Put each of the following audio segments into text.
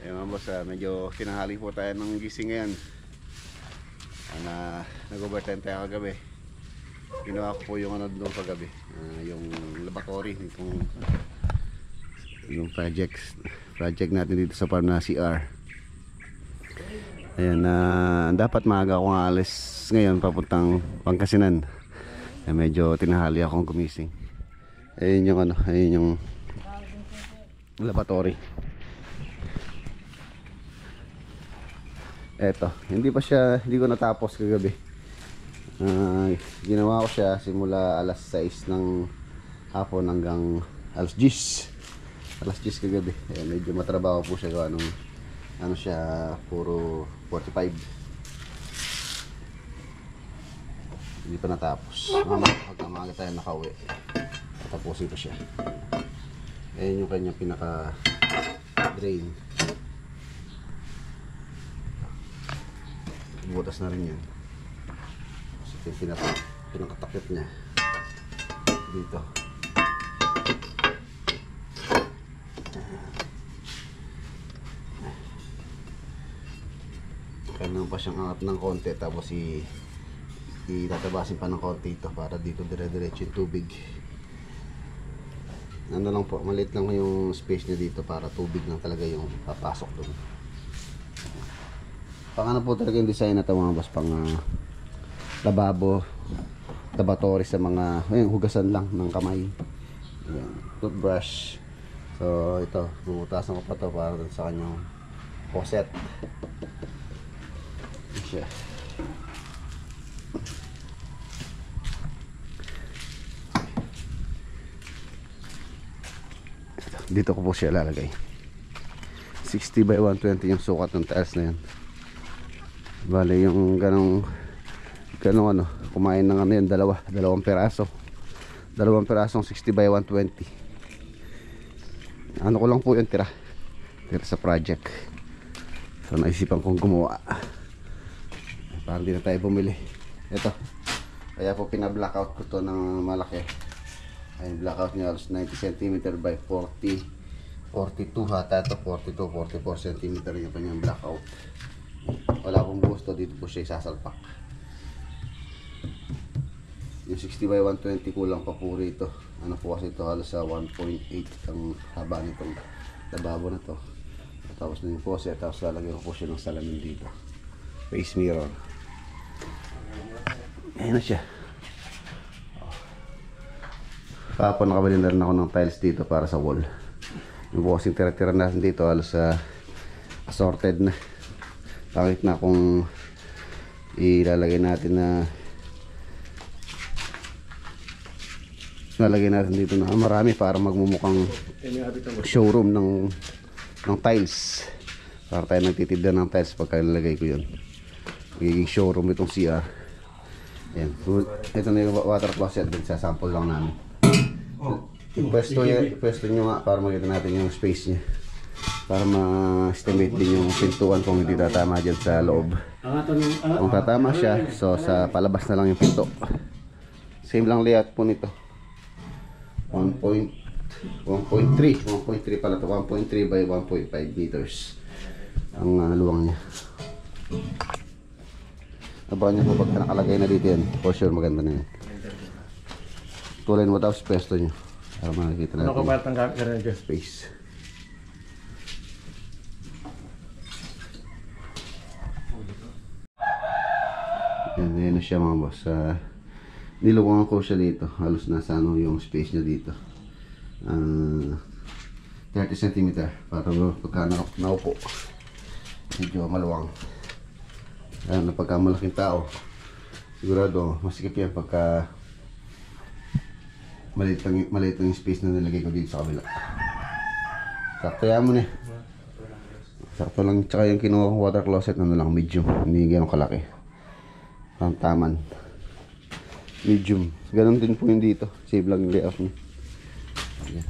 Ayun mga boss, medyo tinahali po tayo ng gising ngayon. Nag-overtime tayo kagabi. Ginawa ko po yung ano doon kagabi, yung laboratory nitong yung project natin dito sa farm na CR. Ayan, dapat maaga akong alis ngayon papuntang Pangasinan. Medyo tinahali akong gumising. Ayun yung ano, ayun yung laboratory. Eto, hindi ko natapos kagabi. Ginawa ko siya simula alas 6 ng hapon hanggang alas 10 kagabi. Ayan, medyo matrabaho po siya gawa nung ano siya, puro 45. Hindi pa natapos. Hanggang maaga tayo nakauwi, tatapusin ko siya. Ayan yung kanyang pinaka drain. Butas na rin yan. Kasi pinakatakip niya dito. Kailangan pa siyang angat ng konti, tapos itatabasin pa ng konti ito para dito dire-diretso yung tubig. Ano lang po, maliit lang yung space niya dito para tubig lang talaga yung papasok doon. Pang ano po talaga yung design na ito mga boss, pang lababo, laboratory sa mga hugasan lang ng kamay. Ayan, toothbrush. So ito, bubutasan ko pa ito para sa kanyang faucet. Siya. Dito ko po siya lalagay. 60 by 120 yung sukat ng tiles na yan. Bale yung ganong ano, kumain ng ano yan, dalawang perasong 60 by 120. Ano ko lang po yung tira sa project. So naisipan kong gumawa para hindi na tayo bumili. Ito, kaya po pina-blackout ko to ng malaki. Ay, blackout niya halos 90 cm by 42 hata ito, 44 cm yung kanyang blackout. Wala pong gusto, dito po siya isasalpak. Yung 60 by 120 kulang pa po rito. Ano po kasi ito, halos sa 1.8 ang haba nitong lababo na to. Tapos na yung pose, tapos lalagyan ko po siya ng salamin dito, face mirror. Ayan na siya. Kapon nakabili na rin ako ng tiles dito para sa wall. Yung po kasing tira-tira natin dito halos assorted na. Takit na kung ilalagay natin na dito na marami para magmumukhang showroom ng tiles. Para tayo nagtitinda ng tiles pagka ilalagay ko yun. Magiging showroom itong CR. Ayan. Ito na yung water closet din, sa sample lang namin. Pwesto nyo nga para makita natin yung space niya, para ma-estimate din yung pintuan kung hindi tatama dyan sa loob. Kung tatama siya, so sa palabas na lang yung pinto. Same lang layout po nito. 1.3 pala to, 1.3 by 1.5 meters ang luwang niya. Abangan nyo po pagka nakalagay na dito yan, for sure maganda na yan. Tuloy mo tapos pwesto nyo para makikita natin yung space. Yan na siya mga boss. Niluwangan ko siya dito, halos nasa ano yung space niya dito, 30 cm para pagka naupo medyo maluwang. Ayan, pagka malaking tao sigurado masikip yan pagka maliit lang yung space na nilagay ko dito sa kabila. Sakto yan mo na. Sakto lang, tsaka yung kinuha kong water closet ano lang, medium, hindi gano'ng kalaki, ang taman medium. Ganon din po yung dito, save lang yung layout niya. Ayan.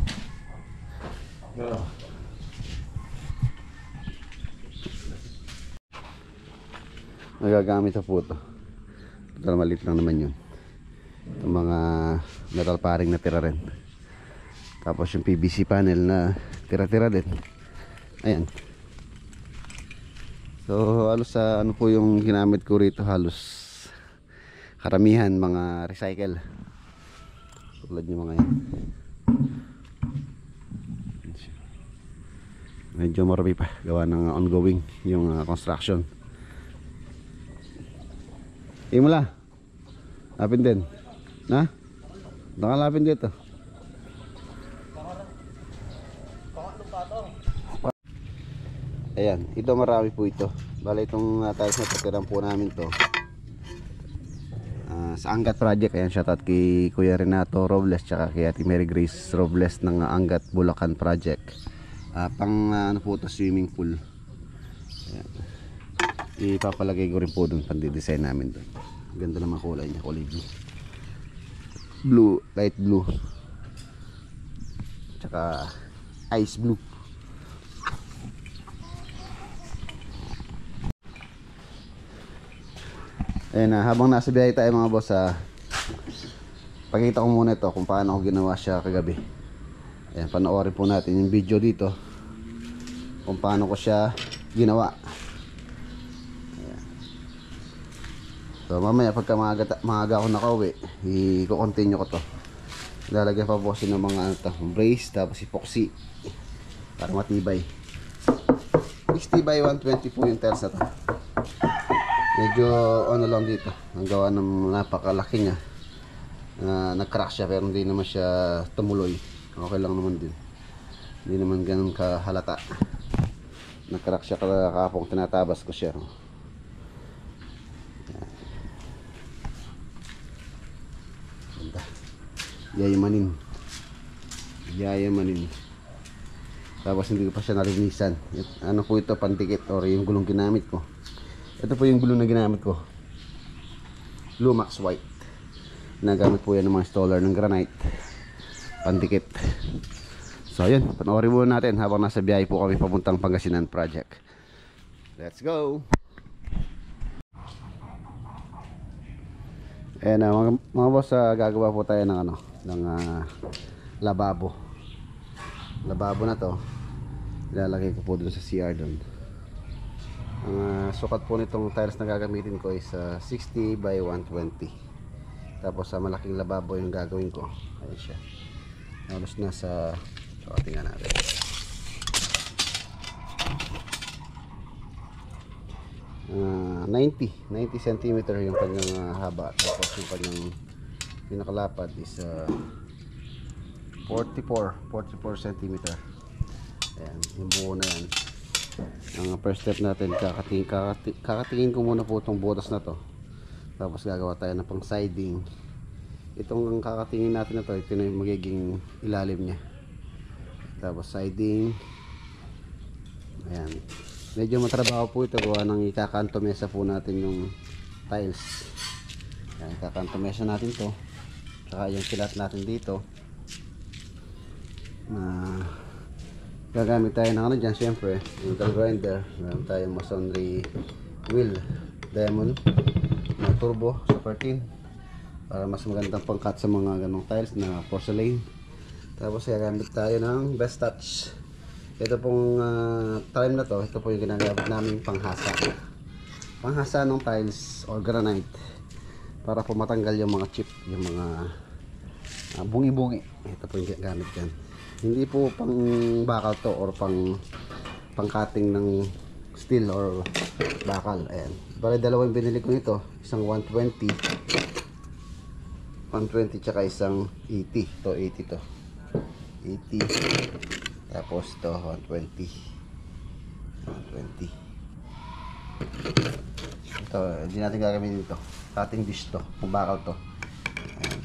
Nagagamit na po ito. Total maliit lang naman yun. Itong mga metal paring na tira rin. Tapos yung PVC panel na tira-tira din. Ayan. So halos sa ano po yung ginamit ko rito, halos karamihan mga recycle. Tulad yung mga yan. Medyo marami pa gawa ng ongoing yung construction. Imula. Lapin din. Na? Nakalapin dito. Ayan, ito marami po ito. Bale itong tiles na patiran po namin to. Sa Angat Project. Ayan, shoutout kay Kuya Renato Robles tsaka kay Ate Mary Grace Robles ng Angat Bulacan Project. Pang ano po ito, swimming pool. Ayan. Ipapalagay ko rin po dun, pandi-design namin dun. Ganda naman kulay niya, kulay blue. Blue, light blue. Tsaka ice blue. Ayan na, habang nasa biyahe tayo mga boss, pakita ko muna ito kung paano ako ginawa siya kagabi. Ayan, panoorin po natin yung video dito kung paano ko siya ginawa. Ayan. So mamaya pagka maaga ako nakauwi, i-continue ko to. Lalagyan pa po siya ng mga brace, tapos epoxy para matibay. 60 by 120 po yung tiles na to. Medyo ano lang dito, ang gawa ng napakalaki niya. Nag-crack siya pero hindi naman siya tumuloy. Okay lang naman din. Hindi naman ganun kahalata. Nag-crack siya kapong tinatabas ko siya. Ganda. Yayamanin. Yayamanin. Tapos hindi ko pa siya nalinisan. Ano po ito, pandikit or yung gulong ginamit ko. Ito po yung gulong na ginamit ko, Lumax White. Nagamit po yan ng mga installer ng granite, pandikit. So yun, panoorin muna natin habang nasa biyahe po kami papuntang Pangasinan Project. Let's go. Ayan na mga boss, gagawa po tayo ng ano, ng lababo. Lababo na to, ilalagay ko po dun sa CR dun. Ang sukat po nitong tiles na gagamitin ko is 60 by 120. Tapos sa malaking lababo yung gagawin ko. Ayan siya. Halos nasa, so tingnan natin. 90 cm yung kanyang haba. Tapos yung kanyang pinakalapad is 44 cm. Ayan, yung buo na yan. Ang first step natin, kakatingin ko muna po itong butas na to. Tapos gagawa tayo ng pang siding. Itong kakatingin natin na to, ito na yung magiging ilalim nya. Tapos siding. Ayan, medyo matrabaho po ito gawa ng ikakantomesa po natin yung tiles. Ayan, ikakantomesa natin to. Saka yung kilat natin dito gagamit tayo ng ano dyan, syempre yung grinder. Meron tayong masonry wheel diamond na turbo super thin para mas magandang pangkat sa mga ganong tiles na porcelain. Tapos gagamit tayo ng best touch. Ito pong time na to, ito po yung ginagamit namin panghasa ng tiles or granite para po matanggal yung mga chip, yung mga bungi-bungi. Ito po yung gamit dyan. Hindi po pang bakal to or pang cutting ng steel or bakal. Ayan. Bale dalawang binili ko nito, isang 120 tsaka isang 80. To 80 to. 80. Tapos to 120. Ito, hindi natin gagamitin ito. Cutting dish to, pang bakal to. Ayan.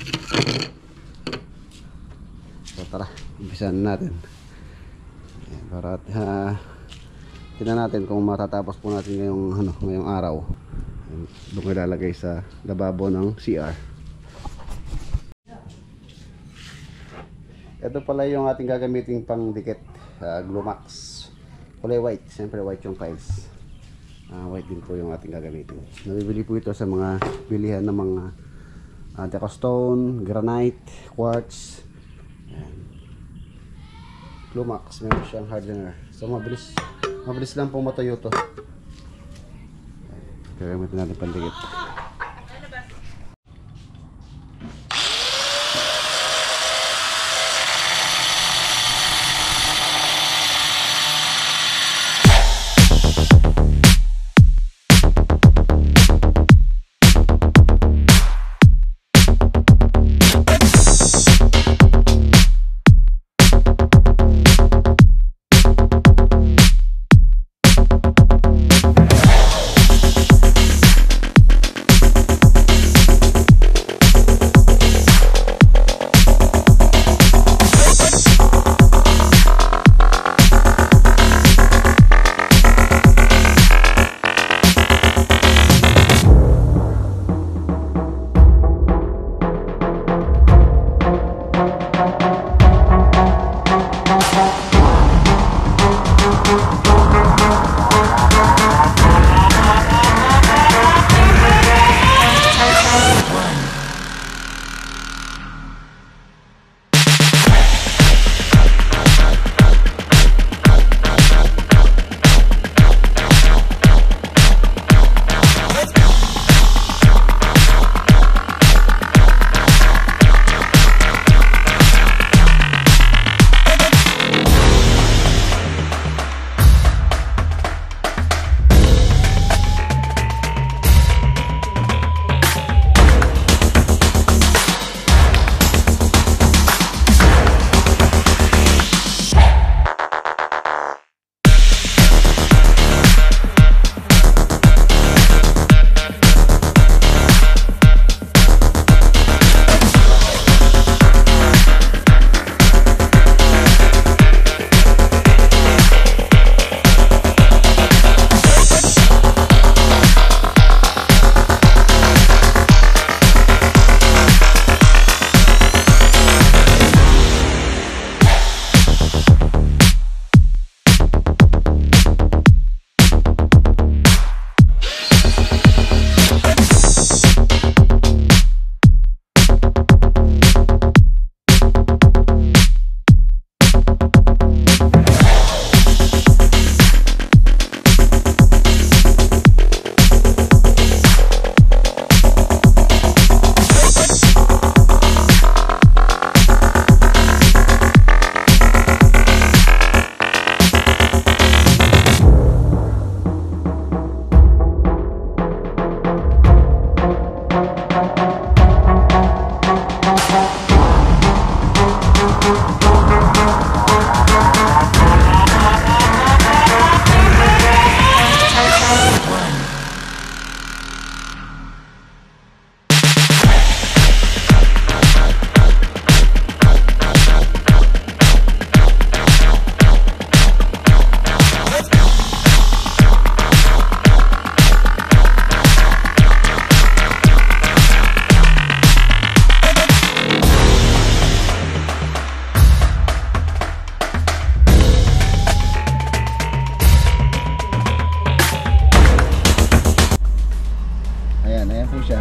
So tara, umpisahan natin. Ayan, para tingnan natin kung matatapos po natin ngayong araw. Doon ko ilalagay sa lababo ng CR. Ito pala yung ating gagamiting pang dikit, Glumax. Kulay white, siyempre white yung tiles. White din po yung ating gagamitin. Nabibili po ito sa mga bilihan ng mga decostone, granite, quartz. Glumax, meron siyang hardener. So mabilis lang pong matuyo to. Gagamitin natin pandikit.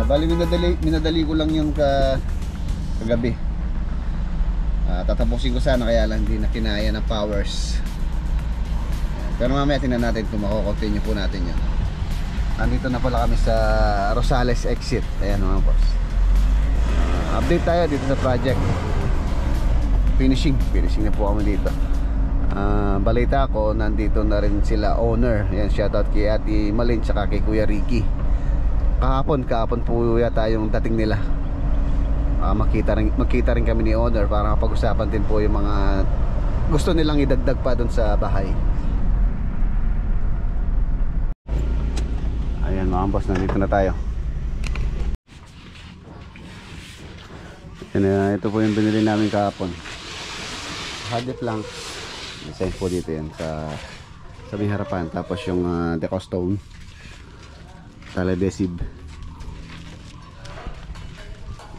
Bali minadali ko lang yun kagabi. Tatapusin ko sana, kaya lang hindi na kinaya ng powers. Pero mamaya tingnan natin kung mako-continue po natin yun. Andito na pala kami sa Rosales exit. Ayan mga boss. Update tayo dito sa project. Finishing na po kami dito. Balita ko, nandito na rin sila owner. Ayan, shoutout kay Ate Malin tsaka kay Kuya Ricky. Kahapon po yata yung dating nila. Magkita rin kami ni owner para mapag-usapan din po yung mga gusto nilang idagdag pa doon sa bahay. Ayan mga boss, nandito na tayo. Ayan, ito po yung binili namin kahapon. Hardie plank. Design po dito yan sa may harapan. Tapos yung deco stone, tala adhesive.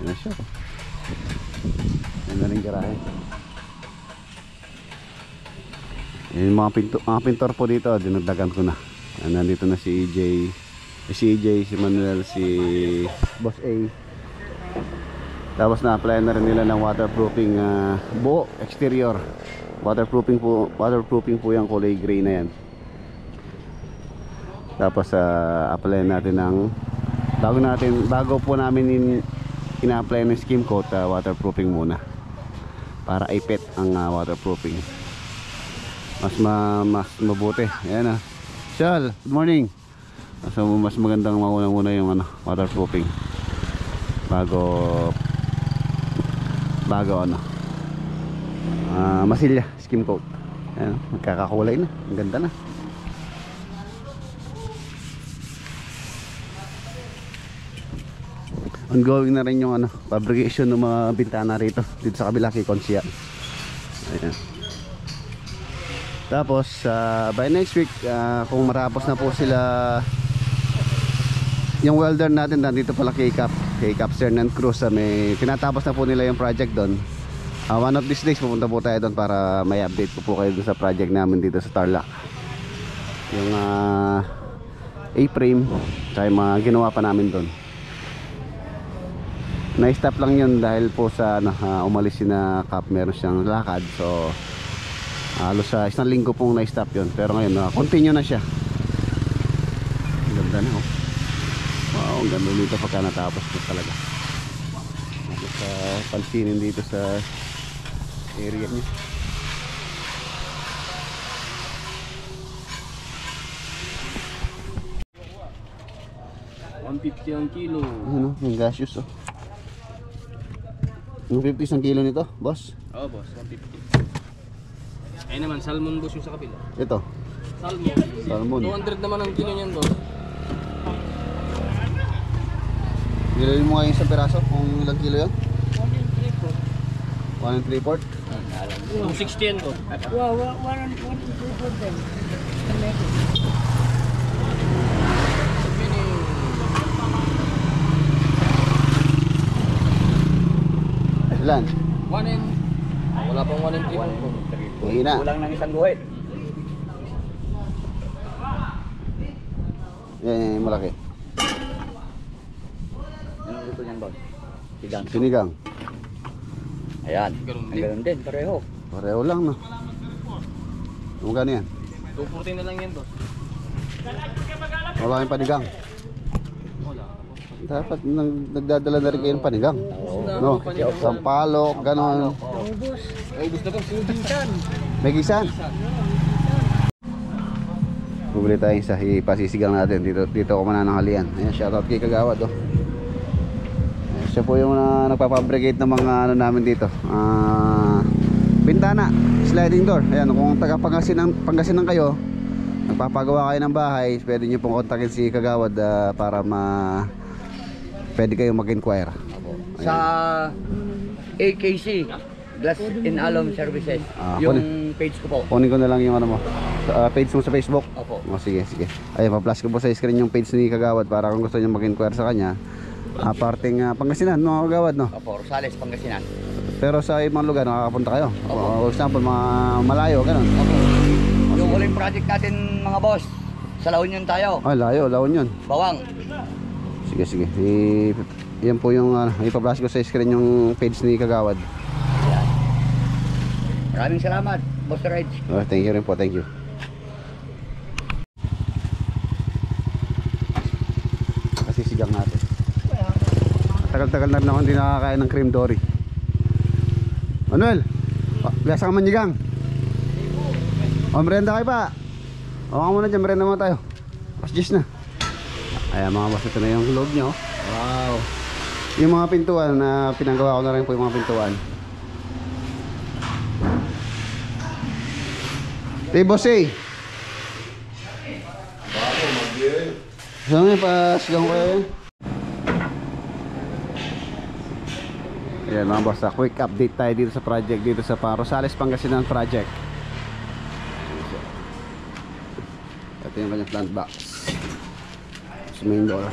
Yan na siya. Yan na rin garahe. Yung mga pintor po dito, dinagdagan ko na. Nandito na si EJ, si Manuel, si Boss A. Tapos na-apply na rin nila ng waterproofing buo, exterior. Waterproofing po yung kulay gray na yan. Tapos apply natin ng bago po namin ina-apply ng skim coat, waterproofing muna para ipit ang waterproofing. Mas mabuti. Ayan Shal, good morning. So mas magandang mauna yung waterproofing bago masilya, skim coat. Ayan, magkakakulay na, ang ganda na. Ongoing na rin yung fabrication ng mga bintana rito dito sa kabila kay Consia. Ayan. Tapos by next week, kung matapos na po sila yung welder natin nandito pala kay Cap Stern and Cruz, may tinatapos na po nila yung project doon. One of these days pupunta po tayo doon para may update po kayo doon sa project namin dito sa Tarlac. Yung A-frame tsaka yung mga ginawa pa namin doon. Na-stop lang yun dahil po sa umalis si na Cap, meron siyang lakad. So halos sa isang linggo pong na-stop yun. Pero ngayon continue na siya. Ang ganda na wow, ang ganda dito pagka natapos na talaga. Sa pansinin dito sa area niya. $150 ang kilo. Ano, yung gaseous $150 isang kilo nito, boss? Oo, boss, 150. Ayun naman, salmon boss yung sa kapila. Ito, Salmon. 200 naman ang kilo niyan, boss. bilhin mo ngayon sa peraso kung ilang kilo yun? 1 3/4. 260 yan, boss. Wow, 1 3/4 din. Ilan? 1 and... Wala pang 1 and 3. Hindi na. Kulang ng isang guhit. Yan, malaki. Anong luto niyan, boss? Sigang. Sinigang. Ayan. Ganun Ang din. ganun din, pareho. Pareho lang, no? Magkano yan? 240 na lang yan, boss. Wala kayong panigang. Wala. Dapat nagdadala na rin kayo ng panigang. No? Sampalok, gano'n. Ubus. Ubus na, boss. May gisan. Bumili tayo sa ipasisigang natin. Dito ako manananghalian. Ayan, shoutout kay Kagawad. Ayan, siya po yung nagpapabricate ng mga namin dito. Bintana, sliding door. Ayan, kung taga Pangasinan kayo, nagpapagawa kayo ng bahay, pwede nyo pong kontakin si Kagawad para pwede kayong mag-inquire. Sa AKC, Glass in Alum Services, yung page ko po. Kunin ko na lang yung page mo sa Facebook. Opo. Sige. Ayun, pa-flash ko po sa screen yung page ni Kagawad para kung gusto nyo mag-inquire sa kanya. Parting Pangasinan, no, Kagawad, no? Opo, Rosales, Pangasinan. Pero sa ibang lugar, nakakapunta kayo. For example, mga malayo, ganun. Opo. Yung huling project natin, mga boss, sa La Union tayo. Layo, laon yun. Bawang. Sige. Yan po yung ipa-flash ko sa screen yung page ni Kagawad. Ayan. Maraming salamat, Boss Reg. Thank you rin po, thank you. Kasi sigang natin. Tagal-tagal na rin ako hindi nakakain ng cream dory. Manuel, gasa ka manyigang. Merenda kayo pa. O ka muna dyan, merenda muna tayo. Pas-10 na. Ayan mga boss, ito na yung loob nyo. Wow. Yung mga pintuan na pinagawa ko na rin po yung mga pintuan. Hey boss Bako, mag-iel. saan nga pasigang ko yun? Ayan mga boss, quick update tayo dito sa project, dito sa Rosales, Pangasinan project. Ito yung kanyang plant box sa main door.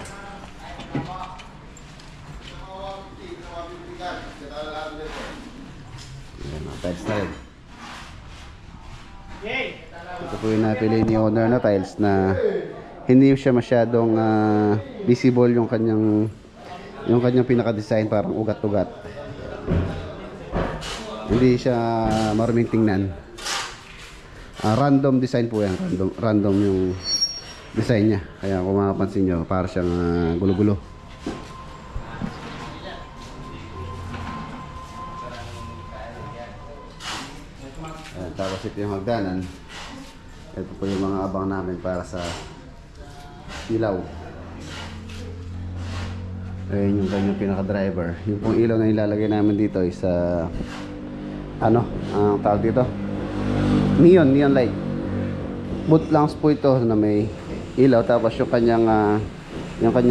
Ayan mga tiles tayo. Ito po yung napili ni owner na tiles na hindi siya masyadong visible yung kanyang pinaka-design, parang ugat-ugat. Hindi siya maruming tingnan. Random design po yan, random yung design niya. Kaya kung mapapansin nyo, para siyang gulo-gulo. Ayan, tapos ito yung hagdanan. Ito po yung mga abang namin para sa ilaw. Ayun yung kanyang pinaka-driver. Yung pong ilaw na ilalagay namin dito is ano, ang tawag dito? Neon light. Boot lamps po ito na may ilaw. Tapos yung kanyang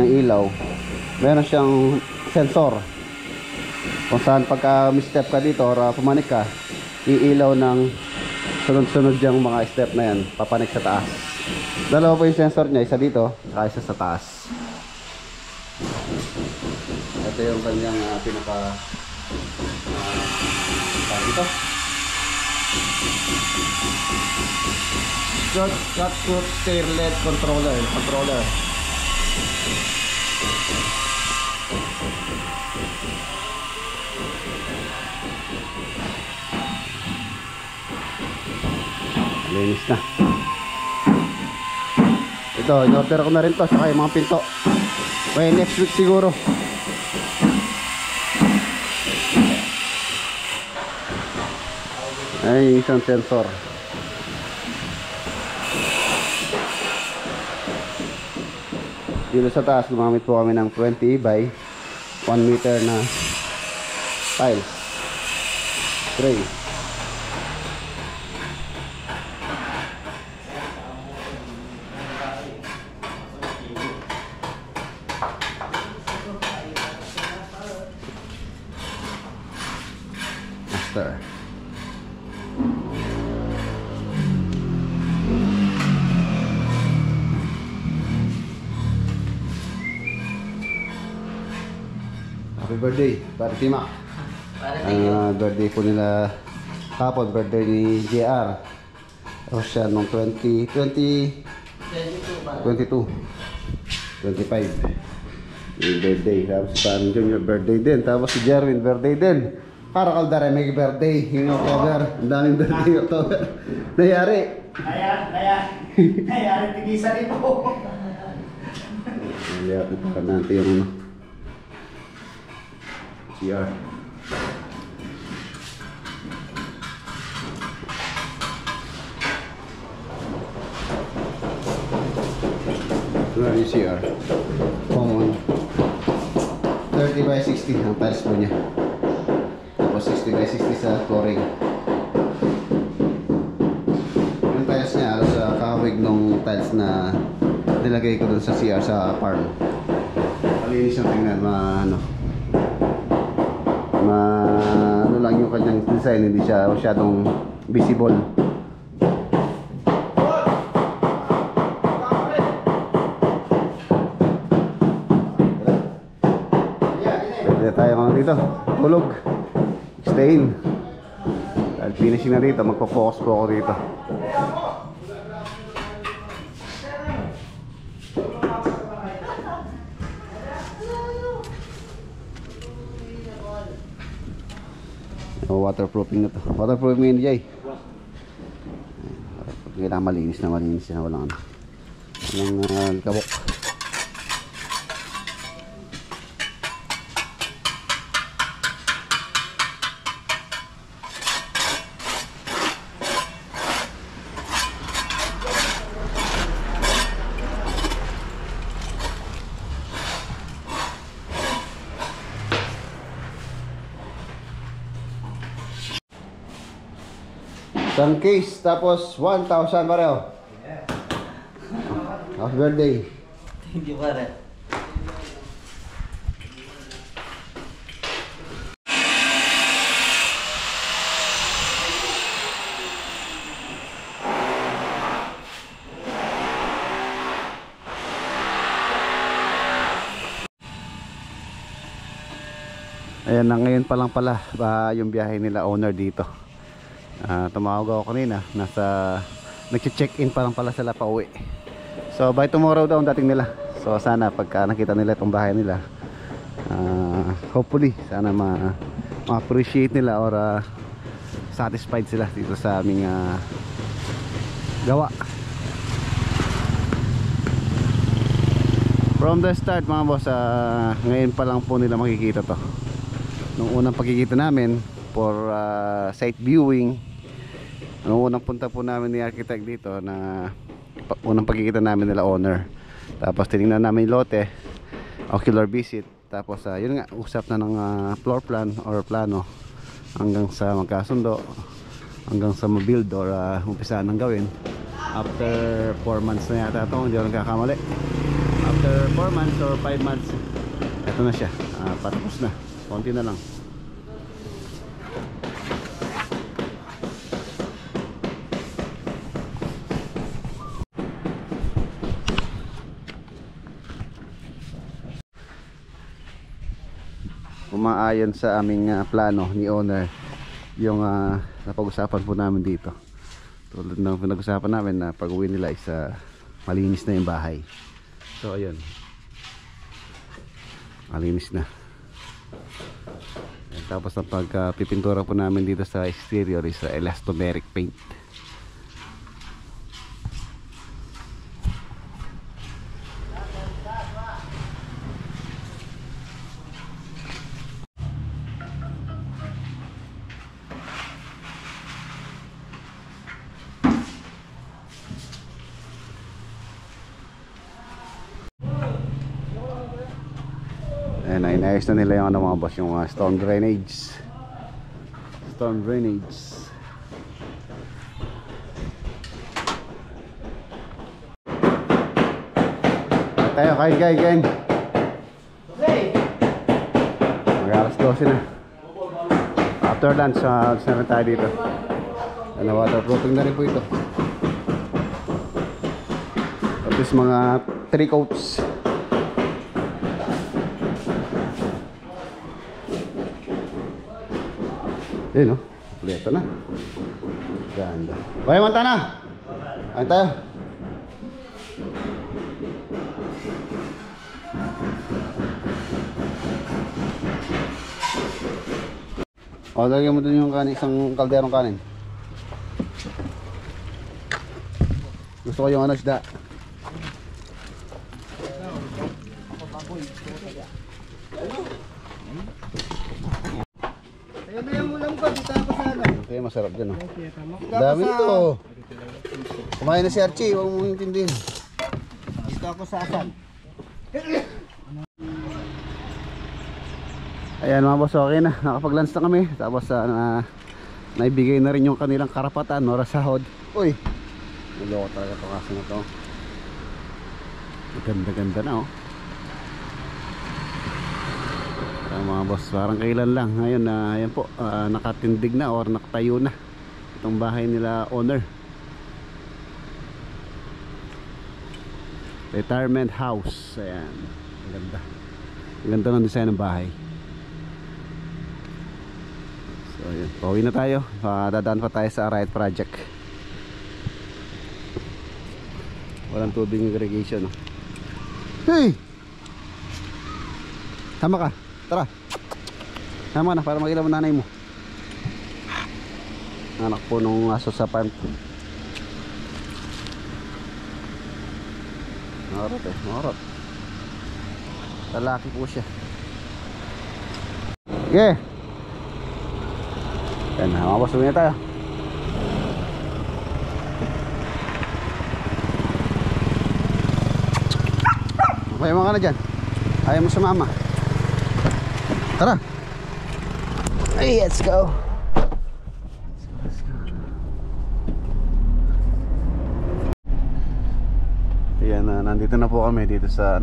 ilaw, meron siyang sensor. Kung saan pagka misstep ka dito or pumanik ka, iilaw ng sunod-sunod yung mga step na yan, papanik sa taas. Dalawa po yung sensor niya, isa dito, saka isa sa taas. Ito yung kanyang pinaka dito. Short foot steer LED controller. Linis na. Ito, in-order ko na rin to, saka yung mga pinto. Okay, next week siguro. Ay, isang sensor. Dito sa taas, gumamit po kami ng 20 by 1 meter na tiles tray. Master. Happy birthday, Pare Timak. Birthday po nila kapon, birthday ni JR. O siya nung 22, 25. Yung birthday. Tapos si Paano Junior birthday din. Tapos si Jerwin birthday din. Para Caldara may birthday. Yung October. Ang daming birthday October. Nayari. Nayari, tigisa rin po. Nayari. Para natin yung ano. CR. Ito na yung CR. Common. 30 by 60 ang tiles po niya. Tapos 60 by 60 sa flooring. Yung tiles niya alas sa kahawig nung tiles na nilagay ko dun sa CR sa farm. Malinis yung tingnan, ano lang yung kanyang design, hindi siya masyadong visible. Pwede tayo mga dito, tulog, stay in. Dahil finishing na dito, magpo-focus po ako dito. Waterproofing na to. Waterproofing yun, Jay. Kailangan malinis na walang kabok. Isang case, tapos 1,000 pareho. Happy birthday. Thank you, pare. Ayan na, ngayon pa lang pala yung biyahe nila owner dito. Tumawag ako kanina, nag-check-in pa lang pala sila pa uwi. So by tomorrow daw ang dating nila. So sana pagka nakita nila itong bahay nila, hopefully sana ma-appreciate nila or satisfied sila dito sa aming gawa. So ito yung kanyang pinaka dito. Yung kanyang ilaw, meron siyang sensor. Yung kanyang ilaw, meron siyang sensor. Tapos yung kanyang sensor niya, alas sa kahawig nung tiles na nilagay ko dun sa CR sa farm. Malinis yung tingnan, ano lang yung kanyang design, hindi siya masyadong visible. From the start mga boss, ngayon pa lang po nila makikita to. Nung unang pagkikita namin for site viewing, nung unang punta po namin ni architect dito, na unang pagkikita namin nila owner. Tapos tinignan namin yung lote, ocular visit. Tapos yun nga, usap na ng floor plan or plano hanggang sa magkasundo, hanggang sa mabuild or umpisa nang gawin. After 4 months na yata ito, hindi ako nagkakamali. After 4 months or 5 months, ito na siya, patapos na, konti na lang. Umaayon sa aming plano ni owner yung napag-usapan po namin dito. Tulad ng pinag-usapan namin na pag-uwi nila is malinis na yung bahay. So ayun, malinis na. And tapos ang pagpipintura po namin dito sa exterior is elastomeric paint. Ayan, inayos na nila yung mga boss, yung storm drainage. Storm drainage. Tayo, kain. Mag-alas 12 na. After lunch, na rin tayo dito. Ano, waterproofing na rin po ito. At least mga 3 coats. Ayun, no? Kompleto na. Ganda. Bayan, manta na! Ayun tayo. O, lagyan mo dun yung kanin, isang kalderong kanin. Gusto ko yung isda. Ayun na yung ulam ko, dito ako sa ano. Okay, masarap dyan, oh. Dami nito. Kumain na si Archie, huwag mong intindihin. Dito ako sa asan. Ayan mga boss, okay na. Nakapag-lunch na kami. Tapos naibigay na rin yung kanilang karapatan, no, sahod. Uy, naloko talaga ito kasi na to. Ganda-ganda na, oh. Mga boss, parang kailan lang. Ngayon, ayan po, nakatindig na or nakatayo na itong bahay nila owner. Retirement house. Ayan, ang ganda. Ang ganda ng design ng bahay. So ayan, pauwi na tayo. Dadaan pa tayo sa Riot Project. Walang tubig irrigation, no? Hey! Tama ka. Tara. Tama na para makita mo nanay mo. Anak po nung aso sa farm. Marot eh, marot. Lalaki po siya. Okay. Yan, mamasumin na tayo. Okay, mga ka na dyan. Ayaw mo sumama. Tara. Hey, let's go. Ayan, nandito na po kami dito sa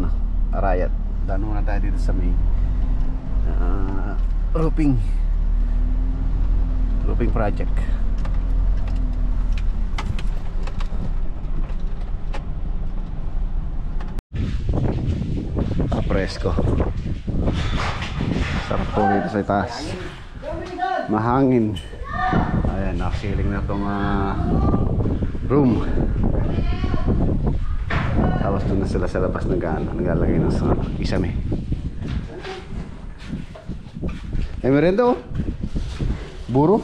Arayat. Daan muna tayo dito sa may roofing project. Presko. Sarap po dito sa itaas. Mahangin. Ayan, nakakiling na itong room. Tapos doon na sila sa labas naglalagay ng isame. Eh, merenda, oh. Buro.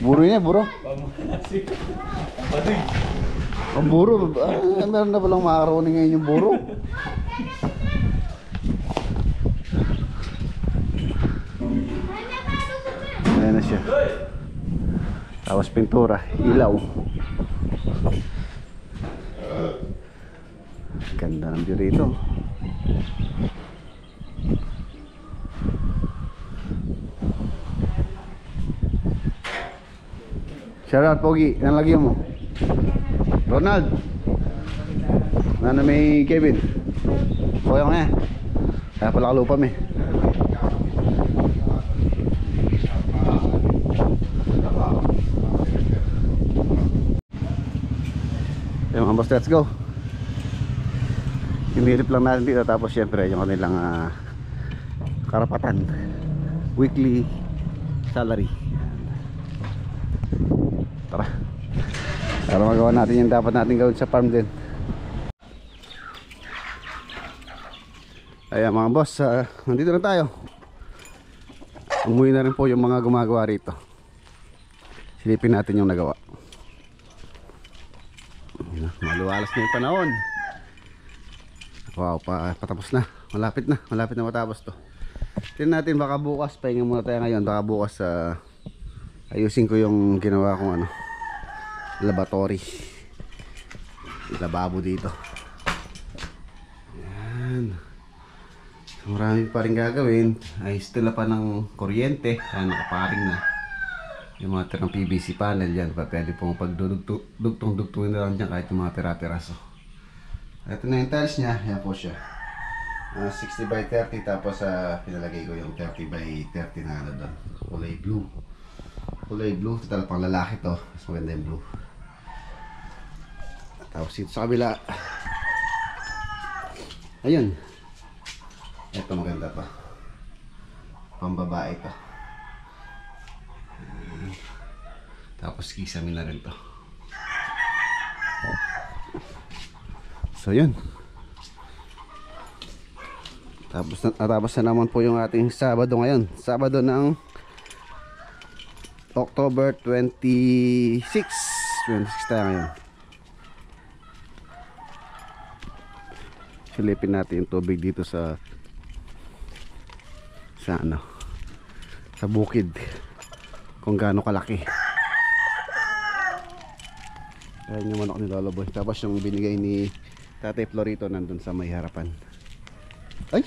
Buro niya, buro. Oh, buro. Meron na palang makaroni ngayon yung buro. siya. Tapos pintura, ilaw. Ganda ng view rito. Shoutout Pogi, yan lagyan mo. Ronald. Nana may Kevin. Koyong eh. Kaya pala kalupam eh. Okay mga boss, let's go. Inilip lang natin dito. Tapos syempre yung kanilang karapatan, weekly salary. Tara, para magawa natin yung dapat natin gawin sa farm din. Ayan mga boss, nandito na tayo. Umuwi na rin po yung mga gumagawa rito. Silipin natin yung nagawa. Maluwalas na yung panahon. Wow, patapos na. Malapit na matapos to. Tingnan natin, baka bukas, pahinga muna tayo ngayon. Baka bukas ayusin ko yung ginawa kong laboratory, lababo dito. Ayan. Marami pa rin gagawin. Ay stila pa ng kuryente. Ayan, nakaparing na yung mga tirang PVC panel dyan. Pwede pong pagdugtong-dugtungin na lang dyan kahit yung mga tira-tiraso. Ito na yung tiles nya. Ayan po siya, 60 by 30. Tapos pinalagay ko yung 30 by 30 na doon, kulay blue. Total pang lalaki to. Mas maganda yung blue. Tapos dito sa kabila, ayun, ito maganda to, pambabae to. Tapos kisame na rin to. So yun. Tapos na naman po yung ating Sabado ngayon. Sabado ng October 26 tayo ngayon. Silipin natin yung tubig dito sa bukid, kung gaano kalaki. Ayan yung manok ni Lolo Boy. Tapos yung binigay ni Tatay Florito nandun sa may harapan. Ay!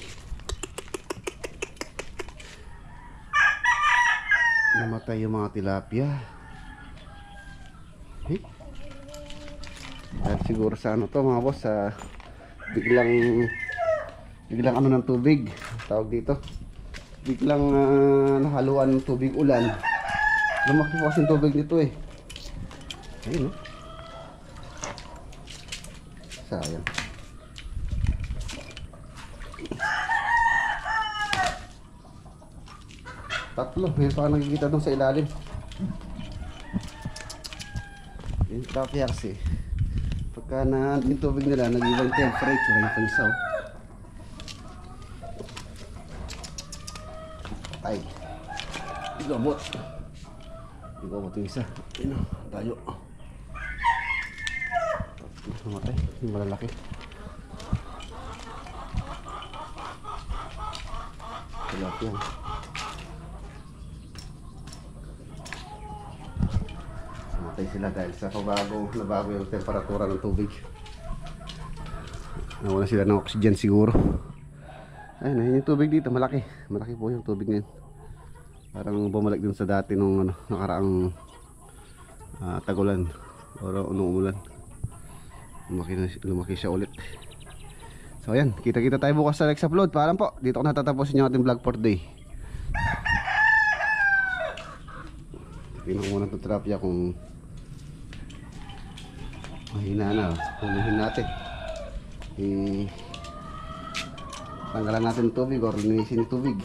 Namatay yung mga tilapia. Hey. Dahil siguro sa to mga boss, biglang ng tubig, tawag dito, biglang nahaluan ng tubig ulan. Lumaki po kasi tubig nito eh. Ayun, no? Sayang. Tatlo, mayroon pa nakikita doon sa ilalim. Yung tilapia kasi pagka yung tubig nila nag-ibang temperature, yung pang-isaw. Ay, igabot yung isa. Ayun, tayo. Namatay, yung malalaki. Tilapia. Namatay sila dahil sa nabago yung temperatura ng tubig. Nawala sila ng oxygen siguro. Ayun yung tubig dito, malaki po yung tubig ngayon. Parang bumalik dun sa dati nung nakaraang tagulan o nung umulan. Lumaki siya ulit. So ayan, kita-kita tayo bukas sa next upload. Paalam po, dito ko natatapusin yung ating vlog for today. Tingnan ko muna itong tilapia kung mahina na. Hulihin natin, tanggalan natin ng tubig or linisin yung tubig.